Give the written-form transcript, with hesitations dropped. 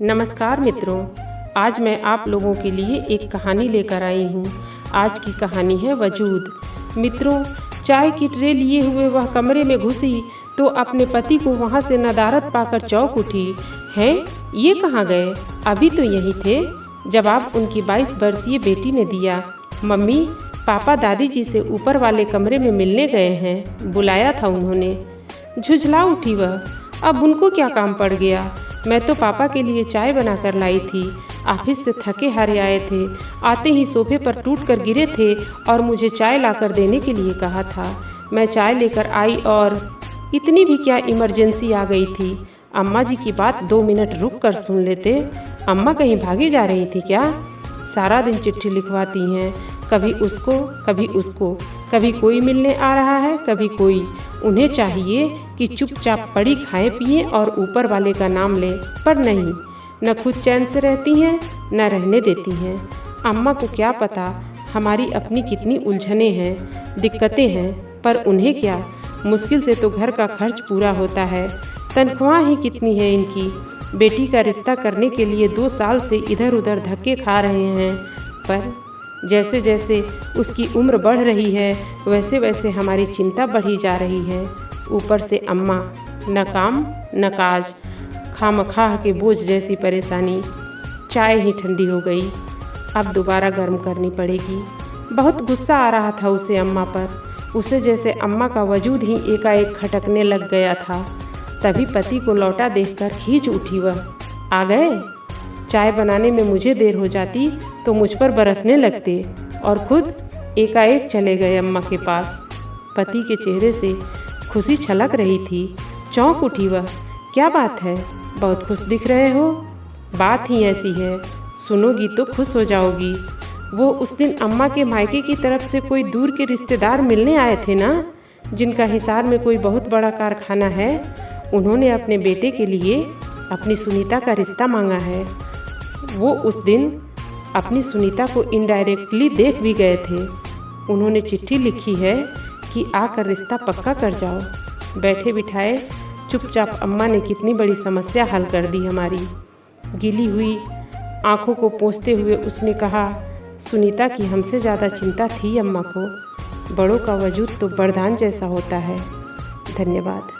नमस्कार मित्रों, आज मैं आप लोगों के लिए एक कहानी लेकर आई हूँ। आज की कहानी है वजूद। मित्रों, चाय की ट्रे लिए हुए वह कमरे में घुसी तो अपने पति को वहाँ से नदारद पाकर चौंक उठी। हैं, ये कहाँ गए? अभी तो यहीं थे। जवाब उनकी 22 वर्षीय बेटी ने दिया। मम्मी, पापा दादी जी से ऊपर वाले कमरे में मिलने गए हैं, बुलाया था उन्होंने। झुझला उठी वह। अब उनको क्या काम पड़ गया? मैं तो पापा के लिए चाय बनाकर लाई थी। ऑफिस से थके हारे आए थे, आते ही सोफे पर टूट कर गिरे थे और मुझे चाय लाकर देने के लिए कहा था। मैं चाय लेकर आई और इतनी भी क्या इमरजेंसी आ गई थी। अम्मा जी की बात 2 मिनट रुक कर सुन लेते। अम्मा कहीं भागी जा रही थी क्या? सारा दिन चिट्ठी लिखवाती हैं, कभी उसको कभी उसको, कभी कोई मिलने आ रहा है कभी कोई। उन्हें चाहिए कि चुपचाप पड़ी खाएं पिएं और ऊपर वाले का नाम लें, पर नहीं, न खुद चैन से रहती हैं न रहने देती हैं। अम्मा को क्या पता हमारी अपनी कितनी उलझनें हैं, दिक्कतें हैं, पर उन्हें क्या। मुश्किल से तो घर का खर्च पूरा होता है, तनख्वाह ही कितनी है इनकी। बेटी का रिश्ता करने के लिए 2 साल से इधर उधर धक्के खा रहे हैं, पर जैसे जैसे उसकी उम्र बढ़ रही है वैसे वैसे हमारी चिंता बढ़ी जा रही है। ऊपर से अम्मा, न काम न काज, खामखाह के बोझ जैसी परेशानी। चाय ही ठंडी हो गई, अब दोबारा गर्म करनी पड़ेगी। बहुत गुस्सा आ रहा था उसे अम्मा पर। उसे जैसे अम्मा का वजूद ही एकाएक खटकने लग गया था। तभी पति को लौटा देखकर खींच उठी वह। आ गए? चाय बनाने में मुझे देर हो जाती तो मुझ पर बरसने लगते और खुद एकाएक चले गए अम्मा के पास। पति के चेहरे से खुशी छलक रही थी। चौंक उठी वह। क्या बात है, बहुत खुश दिख रहे हो? बात ही ऐसी है, सुनोगी तो खुश हो जाओगी। वो उस दिन अम्मा के मायके की तरफ से कोई दूर के रिश्तेदार मिलने आए थे ना, जिनका हिसार में कोई बहुत बड़ा कारखाना है। उन्होंने अपने बेटे के लिए अपनी सुनीता का रिश्ता मांगा है। वो उस दिन अपनी सुनीता को इनडायरेक्टली देख भी गए थे। उन्होंने चिट्ठी लिखी है कि आकर रिश्ता पक्का कर जाओ। बैठे बिठाए चुपचाप अम्मा ने कितनी बड़ी समस्या हल कर दी हमारी। गीली हुई आंखों को पोंछते हुए उसने कहा, सुनीता की हमसे ज़्यादा चिंता थी अम्मा को। बड़ों का वजूद तो वरदान जैसा होता है। धन्यवाद।